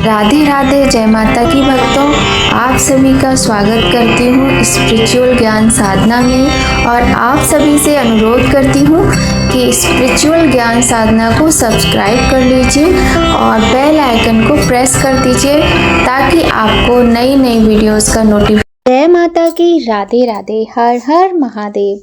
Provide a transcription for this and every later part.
राधे राधे, जय माता की भक्तों। आप सभी का स्वागत करती हूँ स्पिरिचुअल ज्ञान साधना में और आप सभी से अनुरोध करती हूँ कि स्पिरिचुअल ज्ञान साधना को सब्सक्राइब कर लीजिए और बेल आइकन को प्रेस कर दीजिए ताकि आपको नई नई वीडियोस का नोटिफिकेशन। जय माता की, राधे राधे, हर हर महादेव।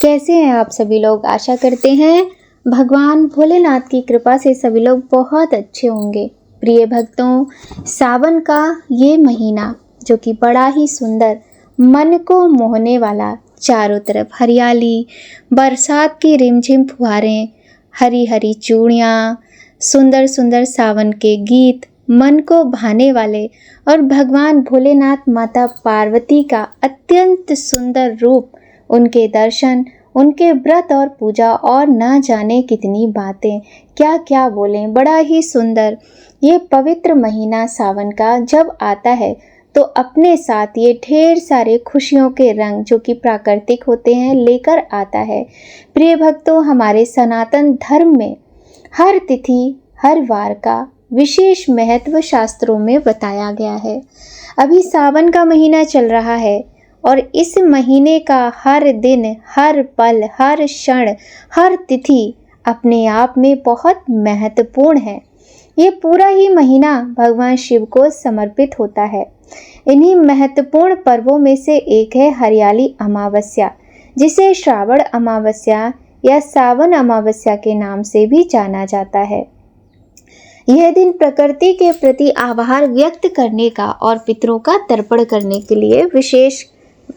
कैसे हैं आप सभी लोग? आशा करते हैं भगवान भोलेनाथ की कृपा से सभी लोग बहुत अच्छे होंगे। प्रिय भक्तों, सावन का ये महीना जो कि बड़ा ही सुंदर, मन को मोहने वाला, चारों तरफ हरियाली, बरसात की रिमझिम फुहारें, हरी हरी चूड़ियाँ, सुंदर सुंदर सावन के गीत, मन को भाने वाले और भगवान भोलेनाथ माता पार्वती का अत्यंत सुंदर रूप, उनके दर्शन, उनके व्रत और पूजा और ना जाने कितनी बातें, क्या क्या बोलें। बड़ा ही सुंदर ये पवित्र महीना सावन का जब आता है तो अपने साथ ये ढेर सारे खुशियों के रंग जो कि प्राकृतिक होते हैं लेकर आता है। प्रिय भक्तों, हमारे सनातन धर्म में हर तिथि, हर वार का विशेष महत्व शास्त्रों में बताया गया है। अभी सावन का महीना चल रहा है और इस महीने का हर दिन, हर पल, हर क्षण, हर तिथि अपने आप में बहुत महत्वपूर्ण है। ये पूरा ही महीना भगवान शिव को समर्पित होता है। इन्हीं महत्वपूर्ण पर्वों में से एक है हरियाली अमावस्या, जिसे श्रावण अमावस्या या सावन अमावस्या के नाम से भी जाना जाता है। यह दिन प्रकृति के प्रति आभार व्यक्त करने का और पितरों का तर्पण करने के लिए विशेष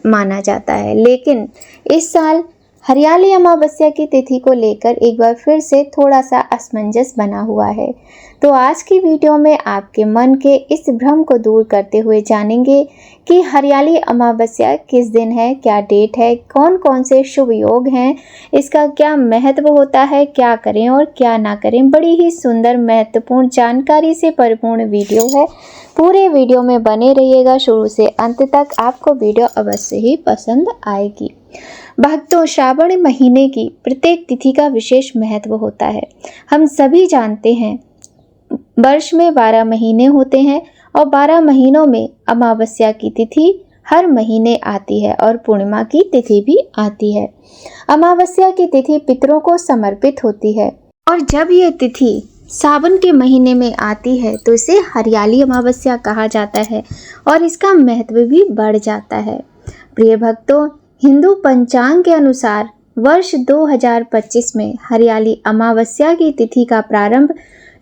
माना जाता है। लेकिन इस साल हरियाली अमावस्या की तिथि को लेकर एक बार फिर से थोड़ा सा असमंजस बना हुआ है। तो आज की वीडियो में आपके मन के इस भ्रम को दूर करते हुए जानेंगे कि हरियाली अमावस्या किस दिन है, क्या डेट है, कौन कौन से शुभ योग हैं, इसका क्या महत्व होता है, क्या करें और क्या ना करें। बड़ी ही सुंदर महत्वपूर्ण जानकारी से परिपूर्ण वीडियो है। पूरे वीडियो में बने रहिएगा शुरू से अंत तक, आपको वीडियो अवश्य ही पसंद आएगी। भक्तों, श्रावण महीने की प्रत्येक तिथि का विशेष महत्व होता है। हम सभी जानते हैं वर्ष में 12 महीने होते हैं और 12 महीनों में अमावस्या की तिथि हर महीने आती है और पूर्णिमा की तिथि भी आती है। अमावस्या की तिथि पितरों को समर्पित होती है और जब ये तिथि सावन के महीने में आती है तो इसे हरियाली अमावस्या कहा जाता है और इसका महत्व भी बढ़ जाता है। प्रिय भक्तों, हिंदू पंचांग के अनुसार वर्ष 2025 में हरियाली अमावस्या की तिथि का प्रारंभ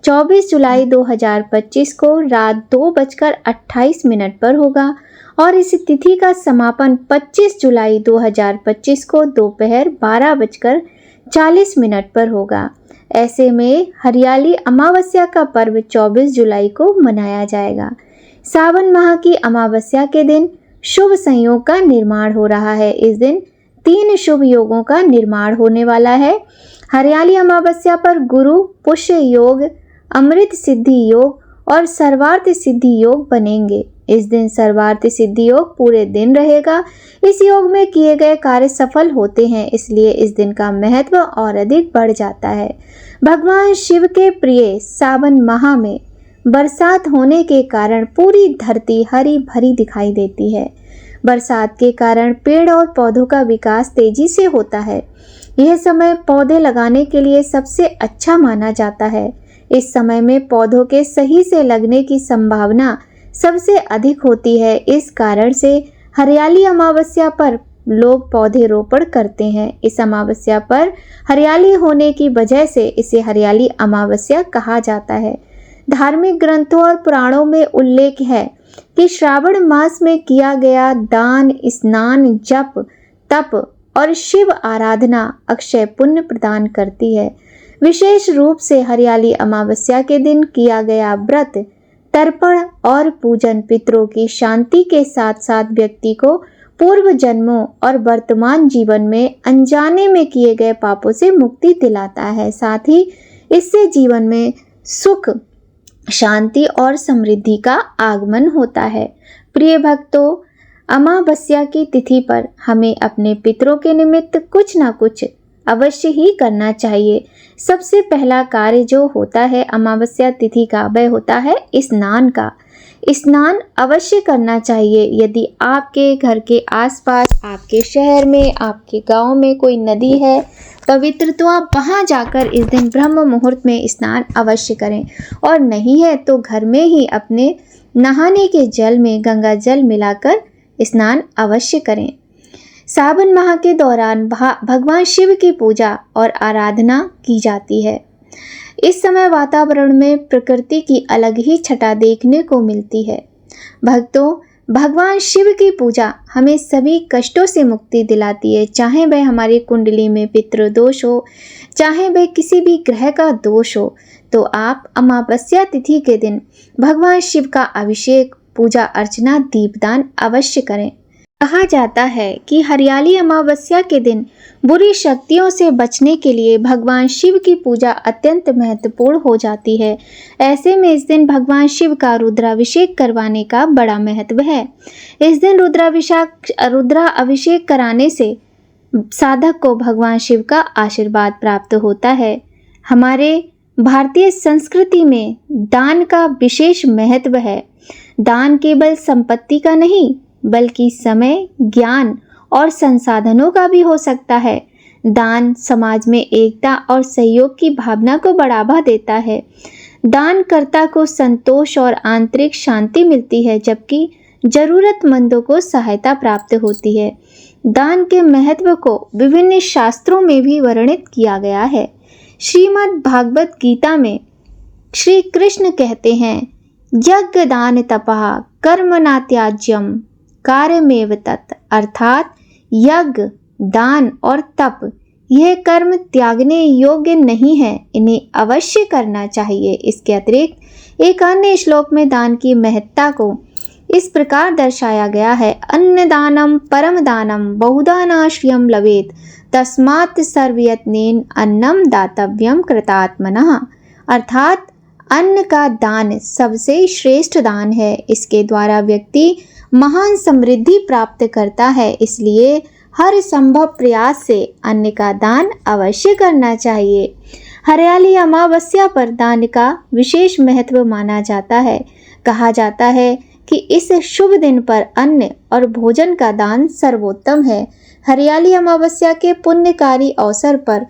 24 जुलाई 2025 को रात 2:28 पर होगा और इस तिथि का समापन 25 जुलाई 2025 को दोपहर 12:40 पर होगा। ऐसे में हरियाली अमावस्या का पर्व 24 जुलाई को मनाया जाएगा। सावन माह की अमावस्या के दिन शुभ संयोग का निर्माण हो रहा है। इस दिन 3 शुभ योगों का निर्माण होने वाला है। हरियाली अमावस्या पर गुरु पुष्य योग, अमृत सिद्धि योग और सर्वार्थ सिद्धि योग बनेंगे। इस दिन सर्वार्थ सिद्धि योग पूरे दिन रहेगा। इस योग में किए गए कार्य सफल होते हैं, इसलिए इस दिन का महत्व और अधिक बढ़ जाता है। भगवान शिव के प्रिय सावन माह में बरसात होने के कारण पूरी धरती हरी भरी दिखाई देती है। बरसात के कारण पेड़ और पौधों का विकास तेजी से होता है। यह समय पौधे लगाने के लिए सबसे अच्छा माना जाता है। इस समय में पौधों के सही से लगने की संभावना सबसे अधिक होती है। इस कारण से हरियाली अमावस्या पर लोग पौधे रोपण करते हैं। इस अमावस्या पर हरियाली होने की वजह से इसे हरियाली अमावस्या कहा जाता है। धार्मिक ग्रंथों और पुराणों में उल्लेख है कि श्रावण मास में किया गया दान, स्नान, जप, तप और शिव आराधना अक्षय पुण्य प्रदान करती है। विशेष रूप से हरियाली अमावस्या के दिन किया गया व्रत, तर्पण और पूजन पितरों की शांति के साथ साथ व्यक्ति को पूर्व जन्मों और वर्तमान जीवन में अनजाने में किए गए पापों से मुक्ति दिलाता है। साथ ही इससे जीवन में सुख, शांति और समृद्धि का आगमन होता है। प्रिय भक्तों, अमावस्या की तिथि पर हमें अपने पितरों के निमित्त कुछ ना कुछ अवश्य ही करना चाहिए। सबसे पहला कार्य जो होता है अमावस्या तिथि का, वह होता है स्नान का। स्नान अवश्य करना चाहिए। यदि आपके घर के आसपास, आपके शहर में, आपके गांव में कोई नदी है पवित्र, तो आप वहां जाकर इस दिन ब्रह्म मुहूर्त में स्नान अवश्य करें। और नहीं है तो घर में ही अपने नहाने के जल में गंगा जल मिलाकर स्नान अवश्य करें। सावन माह के दौरान भगवान शिव की पूजा और आराधना की जाती है। इस समय वातावरण में प्रकृति की अलग ही छटा देखने को मिलती है। भक्तों, भगवान शिव की पूजा हमें सभी कष्टों से मुक्ति दिलाती है, चाहे वह हमारी कुंडली में पितृदोष हो, चाहे वह किसी भी ग्रह का दोष हो। तो आप अमावस्या तिथि के दिन भगवान शिव का अभिषेक, पूजा अर्चना, दीपदान अवश्य करें। कहा जाता है कि हरियाली अमावस्या के दिन बुरी शक्तियों से बचने के लिए भगवान शिव की पूजा अत्यंत महत्वपूर्ण हो जाती है। ऐसे में इस दिन भगवान शिव का रुद्राभिषेक करवाने का बड़ा महत्व है। इस दिन रुद्राभिषेक कराने से साधक को भगवान शिव का आशीर्वाद प्राप्त होता है। हमारे भारतीय संस्कृति में दान का विशेष महत्व है। दान केवल संपत्ति का नहीं, बल्कि समय, ज्ञान और संसाधनों का भी हो सकता है। दान समाज में एकता और सहयोग की भावना को बढ़ावा देता है। दानकर्ता को संतोष और आंतरिक शांति मिलती है, जबकि जरूरतमंदों को सहायता प्राप्त होती है। दान के महत्व को विभिन्न शास्त्रों में भी वर्णित किया गया है। श्रीमद् भागवत गीता में श्री कृष्ण कहते हैं, यज्ञ दान तपः कर्म न त्याज्यम कार्यमेव तत्, अर्थात यज्ञ, दान और तप यह कर्म त्यागने योग्य नहीं है, इन्हें अवश्य करना चाहिए। इसके अतिरिक्त एक अन्य श्लोक में दान की महत्ता को इस प्रकार दर्शाया गया है, अन्नदानम परम दानम बहुदानाश्रयम लवेत तस्मात् सर्वयत्नेन अन्नम दातव्यम कृतात्मनः, अर्थात अन्न का दान सबसे श्रेष्ठ दान है। इसके द्वारा व्यक्ति महान समृद्धि प्राप्त करता है। इसलिए हर संभव प्रयास से अन्न का दान अवश्य करना चाहिए। हरियाली अमावस्या पर दान का विशेष महत्व माना जाता है। कहा जाता है कि इस शुभ दिन पर अन्न और भोजन का दान सर्वोत्तम है। हरियाली अमावस्या के पुण्यकारी अवसर पर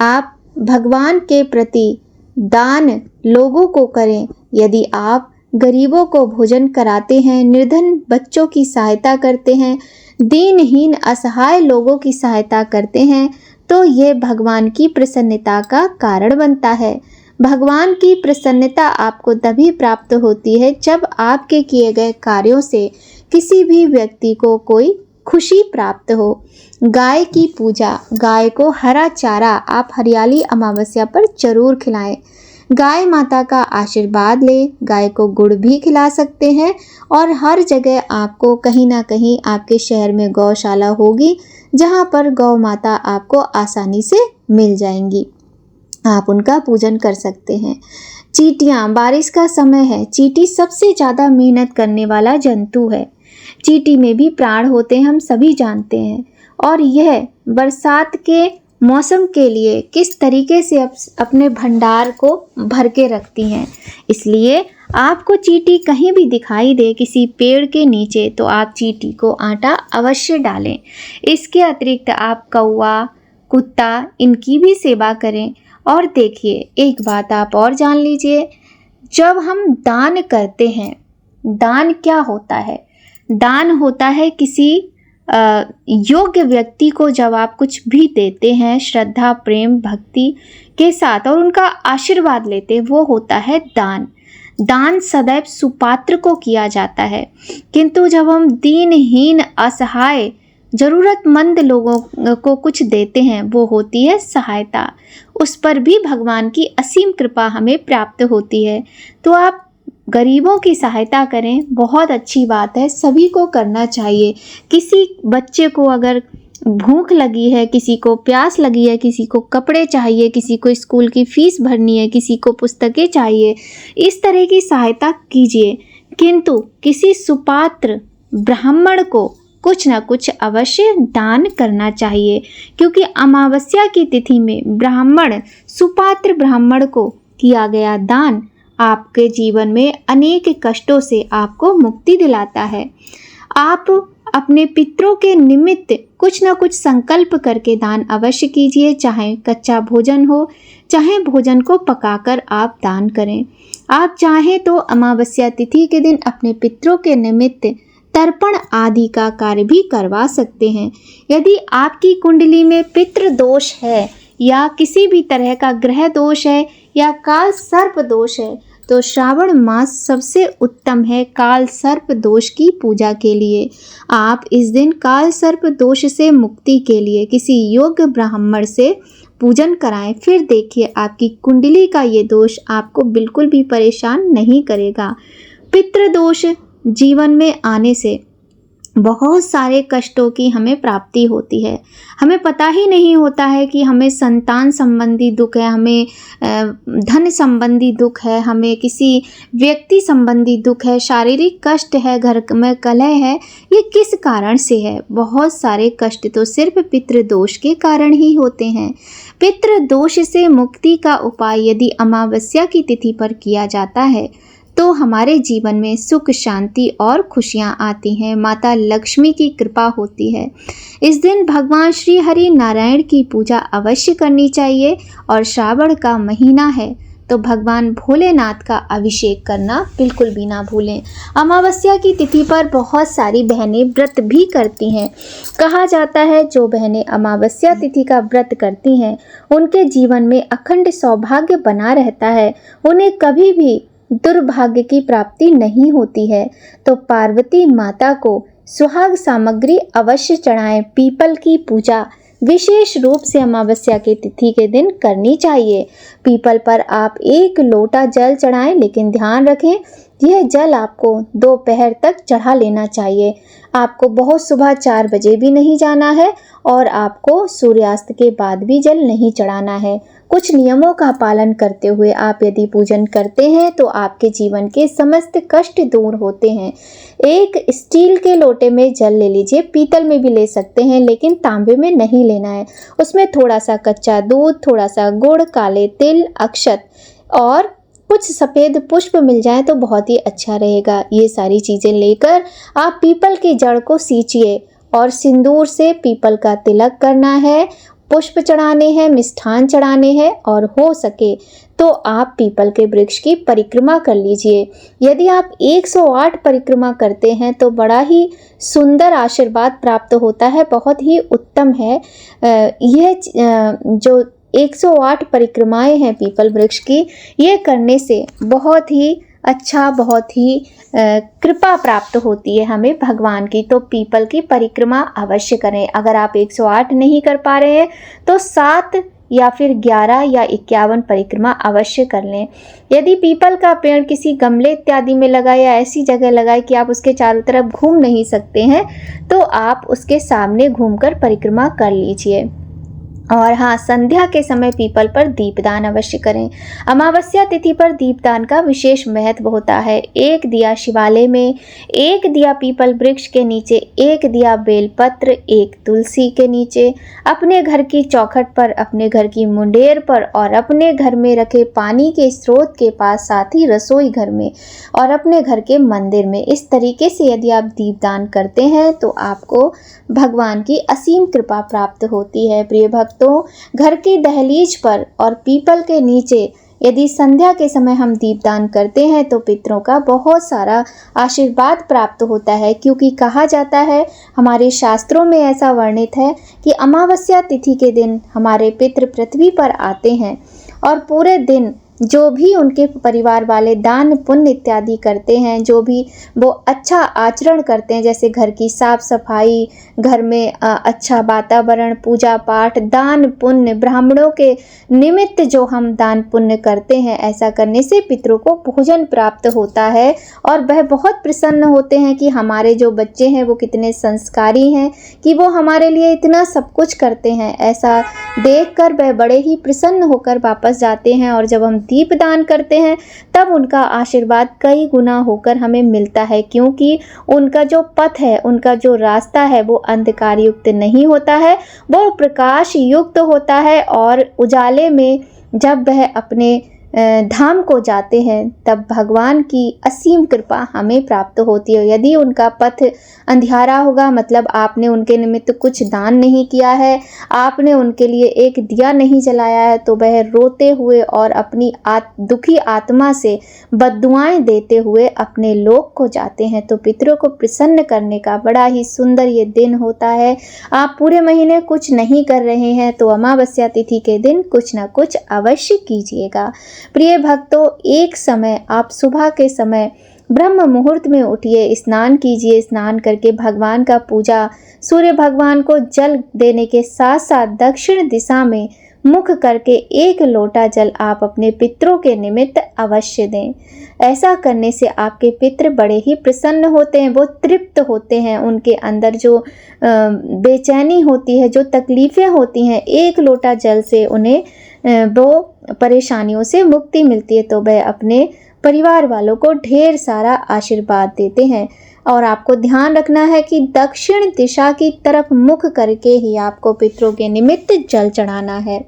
आप भगवान के प्रति दान लोगों को करें। यदि आप गरीबों को भोजन कराते हैं, निर्धन बच्चों की सहायता करते हैं, दीनहीन असहाय लोगों की सहायता करते हैं, तो ये भगवान की प्रसन्नता का कारण बनता है। भगवान की प्रसन्नता आपको तभी प्राप्त होती है जब आपके किए गए कार्यों से किसी भी व्यक्ति को कोई खुशी प्राप्त हो। गाय की पूजा, गाय को हरा चारा आप हरियाली अमावस्या पर जरूर खिलाएं। गाय माता का आशीर्वाद ले। गाय को गुड़ भी खिला सकते हैं और हर जगह आपको कहीं ना कहीं आपके शहर में गौशाला होगी, जहां पर गौ माता आपको आसानी से मिल जाएंगी। आप उनका पूजन कर सकते हैं। चींटियां, बारिश का समय है। चींटी सबसे ज़्यादा मेहनत करने वाला जंतु है। चींटी में भी प्राण होते हैं, हम सभी जानते हैं। और यह बरसात के मौसम के लिए किस तरीके से अपने भंडार को भर के रखती हैं। इसलिए आपको चींटी कहीं भी दिखाई दे किसी पेड़ के नीचे, तो आप चींटी को आटा अवश्य डालें। इसके अतिरिक्त आप कौवा, कुत्ता, इनकी भी सेवा करें। और देखिए, एक बात आप और जान लीजिए, जब हम दान करते हैं, दान क्या होता है? दान होता है किसी योग्य व्यक्ति को जब आप कुछ भी देते हैं श्रद्धा, प्रेम, भक्ति के साथ और उनका आशीर्वाद लेते हैं, वो होता है दान। दान सदैव सुपात्र को किया जाता है, किंतु जब हम दीनहीन, असहाय, जरूरतमंद लोगों को कुछ देते हैं, वो होती है सहायता। उस पर भी भगवान की असीम कृपा हमें प्राप्त होती है। तो आप गरीबों की सहायता करें, बहुत अच्छी बात है, सभी को करना चाहिए। किसी बच्चे को अगर भूख लगी है, किसी को प्यास लगी है, किसी को कपड़े चाहिए, किसी को स्कूल की फीस भरनी है, किसी को पुस्तकें चाहिए, इस तरह की सहायता कीजिए। किंतु किसी सुपात्र ब्राह्मण को कुछ न कुछ अवश्य दान करना चाहिए, क्योंकि अमावस्या की तिथि में ब्राह्मण, सुपात्र ब्राह्मण को किया गया दान आपके जीवन में अनेक कष्टों से आपको मुक्ति दिलाता है। आप अपने पितरों के निमित्त कुछ न कुछ संकल्प करके दान अवश्य कीजिए, चाहे कच्चा भोजन हो, चाहे भोजन को पकाकर आप दान करें। आप चाहें तो अमावस्या तिथि के दिन अपने पितरों के निमित्त तर्पण आदि का कार्य भी करवा सकते हैं। यदि आपकी कुंडली में पितृ दोष है या किसी भी तरह का ग्रह दोष है या काल सर्प दोष है, तो श्रावण मास सबसे उत्तम है काल सर्प दोष की पूजा के लिए। आप इस दिन काल सर्प दोष से मुक्ति के लिए किसी योग्य ब्राह्मण से पूजन कराएं। फिर देखिए आपकी कुंडली का ये दोष आपको बिल्कुल भी परेशान नहीं करेगा। पितृ दोष जीवन में आने से बहुत सारे कष्टों की हमें प्राप्ति होती है। हमें पता ही नहीं होता है कि हमें संतान संबंधी दुख है, हमें धन संबंधी दुख है, हमें किसी व्यक्ति संबंधी दुख है, शारीरिक कष्ट है, घर में कलह है। ये किस कारण से है? बहुत सारे कष्ट तो सिर्फ पितृ दोष के कारण ही होते हैं। पितृ दोष से मुक्ति का उपाय यदि अमावस्या की तिथि पर किया जाता है तो हमारे जीवन में सुख, शांति और खुशियां आती हैं। माता लक्ष्मी की कृपा होती है। इस दिन भगवान श्री हरि नारायण की पूजा अवश्य करनी चाहिए और श्रावण का महीना है तो भगवान भोलेनाथ का अभिषेक करना बिल्कुल भी ना भूलें। अमावस्या की तिथि पर बहुत सारी बहनें व्रत भी करती हैं। कहा जाता है जो बहनें अमावस्या तिथि का व्रत करती हैं उनके जीवन में अखंड सौभाग्य बना रहता है, उन्हें कभी भी दुर्भाग्य की प्राप्ति नहीं होती है। तो पार्वती माता को सुहाग सामग्री अवश्य चढ़ाएं। पीपल की पूजा विशेष रूप से अमावस्या की तिथि के दिन करनी चाहिए। पीपल पर आप 1 लोटा जल चढ़ाएं, लेकिन ध्यान रखें यह जल आपको दोपहर तक चढ़ा लेना चाहिए। आपको बहुत सुबह 4 बजे भी नहीं जाना है और आपको सूर्यास्त के बाद भी जल नहीं चढ़ाना है। कुछ नियमों का पालन करते हुए आप यदि पूजन करते हैं तो आपके जीवन के समस्त कष्ट दूर होते हैं। एक स्टील के लोटे में जल ले लीजिए, पीतल में भी ले सकते हैं लेकिन तांबे में नहीं लेना है। उसमें थोड़ा सा कच्चा दूध, थोड़ा सा गुड़, काले तिल, अक्षत और कुछ सफ़ेद पुष्प मिल जाए तो बहुत ही अच्छा रहेगा। ये सारी चीज़ें लेकर आप पीपल की जड़ को सींचिए और सिंदूर से पीपल का तिलक करना है, पुष्प चढ़ाने हैं, मिष्ठान चढ़ाने हैं और हो सके तो आप पीपल के वृक्ष की परिक्रमा कर लीजिए। यदि आप 108 परिक्रमा करते हैं तो बड़ा ही सुंदर आशीर्वाद प्राप्त होता है, बहुत ही उत्तम है। यह जो 108 परिक्रमाएं हैं पीपल वृक्ष की, ये करने से बहुत ही अच्छा, बहुत ही कृपा प्राप्त होती है हमें भगवान की। तो पीपल की परिक्रमा अवश्य करें। अगर आप 108 नहीं कर पा रहे हैं तो 7 या फिर 11 या 51 परिक्रमा अवश्य कर लें। यदि पीपल का पेड़ किसी गमले इत्यादि में लगा या ऐसी जगह लगाए कि आप उसके चारों तरफ घूम नहीं सकते हैं तो आप उसके सामने घूमकर परिक्रमा कर लीजिए। और हाँ, संध्या के समय पीपल पर दीपदान अवश्य करें। अमावस्या तिथि पर दीपदान का विशेष महत्व होता है। 1 दिया शिवालय में, 1 दिया पीपल वृक्ष के नीचे, 1 दिया बेलपत्र, 1 तुलसी के नीचे, अपने घर की चौखट पर, अपने घर की मुंडेर पर और अपने घर में रखे पानी के स्रोत के पास, साथ ही रसोई घर में और अपने घर के मंदिर में। इस तरीके से यदि आप दीपदान करते हैं तो आपको भगवान की असीम कृपा प्राप्त होती है। प्रिय भक्तों, घर की दहलीज पर और पीपल के नीचे यदि संध्या के समय हम दीपदान करते हैं तो पितरों का बहुत सारा आशीर्वाद प्राप्त होता है, क्योंकि कहा जाता है, हमारे शास्त्रों में ऐसा वर्णित है कि अमावस्या तिथि के दिन हमारे पितृ पृथ्वी पर आते हैं और पूरे दिन जो भी उनके परिवार वाले दान पुण्य इत्यादि करते हैं, जो भी वो अच्छा आचरण करते हैं, जैसे घर की साफ सफाई, घर में अच्छा वातावरण, पूजा पाठ, दान पुण्य, ब्राह्मणों के निमित्त जो हम दान पुण्य करते हैं, ऐसा करने से पितरों को भोजन प्राप्त होता है और वह बहुत प्रसन्न होते हैं कि हमारे जो बच्चे हैं वो कितने संस्कारी हैं कि वो हमारे लिए इतना सब कुछ करते हैं। ऐसा देखकर वह बड़े ही प्रसन्न होकर वापस जाते हैं और जब हम दीप दान करते हैं तब उनका आशीर्वाद कई गुना होकर हमें मिलता है, क्योंकि उनका जो पथ है, उनका जो रास्ता है वो अंधकार युक्त नहीं होता है, वो प्रकाश युक्त होता है। और उजाले में जब वह अपने धाम को जाते हैं तब भगवान की असीम कृपा हमें प्राप्त होती है। यदि उनका पथ अंधियारा होगा, मतलब आपने उनके निमित्त कुछ दान नहीं किया है, आपने उनके लिए एक दिया नहीं जलाया है, तो वह रोते हुए और अपनी दुखी आत्मा से बद्दुआएं देते हुए अपने लोक को जाते हैं। तो पितरों को प्रसन्न करने का बड़ा ही सुंदर ये दिन होता है। आप पूरे महीने कुछ नहीं कर रहे हैं तो अमावस्या तिथि के दिन कुछ ना कुछ अवश्य कीजिएगा। प्रिय भक्तों, एक समय आप सुबह के समय ब्रह्म मुहूर्त में उठिए, स्नान कीजिए। स्नान करके भगवान का पूजा, सूर्य भगवान को जल देने के साथ साथ दक्षिण दिशा में मुख करके 1 लोटा जल आप अपने पितरों के निमित्त अवश्य दें। ऐसा करने से आपके पितृ बड़े ही प्रसन्न होते हैं, वो तृप्त होते हैं। उनके अंदर जो बेचैनी होती है, जो तकलीफ़ें होती हैं, 1 लोटा जल से उन्हें वो परेशानियों से मुक्ति मिलती है। तो वह अपने परिवार वालों को ढेर सारा आशीर्वाद देते हैं। और आपको ध्यान रखना है कि दक्षिण दिशा की तरफ मुख करके ही आपको पितरों के निमित्त जल चढ़ाना है।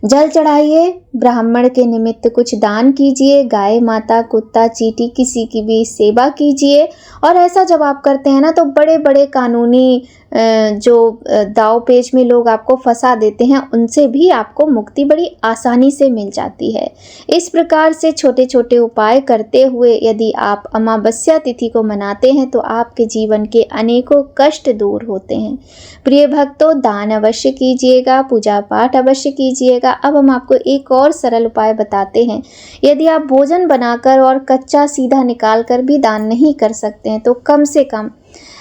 जल चढ़ाइए, ब्राह्मण के निमित्त कुछ दान कीजिए, गाय माता, कुत्ता, चींटी, किसी की भी सेवा कीजिए। और ऐसा जब आप करते हैं ना तो बड़े बड़े कानूनी जो दाव पेच में लोग आपको फंसा देते हैं, उनसे भी आपको मुक्ति बड़ी आसानी से मिल जाती है। इस प्रकार से छोटे छोटे उपाय करते हुए यदि आप अमावस्या तिथि को मनाते हैं तो आपके जीवन के अनेकों कष्ट दूर होते हैं। प्रिय भक्तों, दान अवश्य कीजिएगा, पूजा पाठ अवश्य कीजिएगा। अब हम आपको एक और सरल उपाय बताते हैं। यदि आप भोजन बनाकर और कच्चा सीधा निकाल कर भी दान नहीं कर सकते हैं तो कम से कम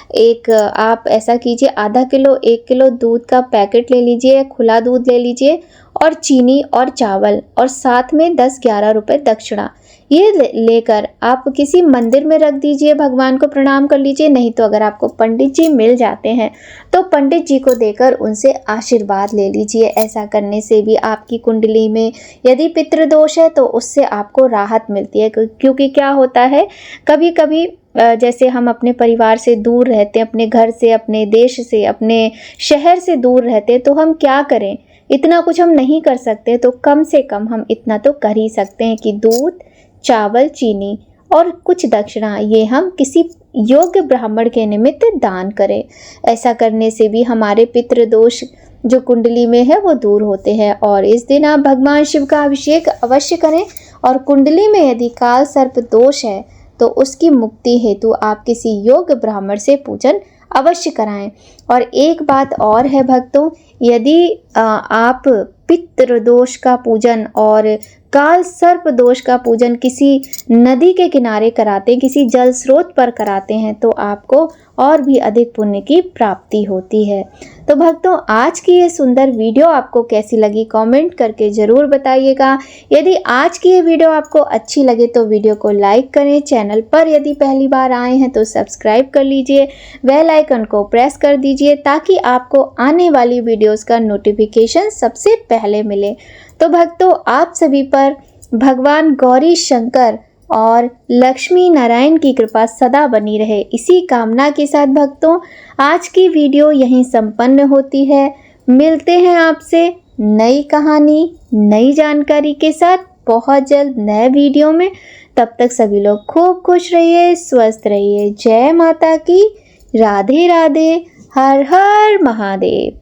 आप ऐसा कीजिए, आधा किलो 1 किलो दूध का पैकेट ले लीजिए, खुला दूध ले लीजिए, और चीनी और चावल, और साथ में 10-11 रुपए दक्षिणा, ये लेकर आप किसी मंदिर में रख दीजिए, भगवान को प्रणाम कर लीजिए। नहीं तो अगर आपको पंडित जी मिल जाते हैं तो पंडित जी को देकर उनसे आशीर्वाद ले लीजिए। ऐसा करने से भी आपकी कुंडली में यदि पितृदोष है तो उससे आपको राहत मिलती है। क्योंकि क्या होता है, कभी कभी जैसे हम अपने परिवार से दूर रहते हैं, अपने घर से, अपने देश से, अपने शहर से दूर रहते हैं, तो हम क्या करें, इतना कुछ हम नहीं कर सकते, तो कम से कम हम इतना तो कर ही सकते हैं कि दूध, चावल, चीनी और कुछ दक्षिणा ये हम किसी योग्य ब्राह्मण के निमित्त दान करें। ऐसा करने से भी हमारे पितृदोष जो कुंडली में है वो दूर होते हैं। और इस दिन आप भगवान शिव का अभिषेक अवश्य करें। और कुंडली में यदि काल सर्प दोष है तो उसकी मुक्ति हेतु आप किसी योग्य ब्राह्मण से पूजन अवश्य कराएं। और एक बात और है भक्तों, यदि आप पितृदोष का पूजन और काल सर्प दोष का पूजन किसी नदी के किनारे कराते हैं, किसी जल स्रोत पर कराते हैं, तो आपको और भी अधिक पुण्य की प्राप्ति होती है। तो भक्तों, आज की ये सुंदर वीडियो आपको कैसी लगी कमेंट करके ज़रूर बताइएगा। यदि आज की ये वीडियो आपको अच्छी लगे तो वीडियो को लाइक करें। चैनल पर यदि पहली बार आए हैं तो सब्सक्राइब कर लीजिए, बेल आइकन को प्रेस कर दीजिए ताकि आपको आने वाली वीडियोस का नोटिफिकेशन सबसे पहले मिले। तो भक्तों, आप सभी पर भगवान गौरी शंकर और लक्ष्मी नारायण की कृपा सदा बनी रहे, इसी कामना के साथ भक्तों आज की वीडियो यहीं संपन्न होती है। मिलते हैं आपसे नई कहानी, नई जानकारी के साथ बहुत जल्द नए वीडियो में। तब तक सभी लोग खूब खुश रहिए, स्वस्थ रहिए। जय माता की, राधे राधे, हर हर महादेव।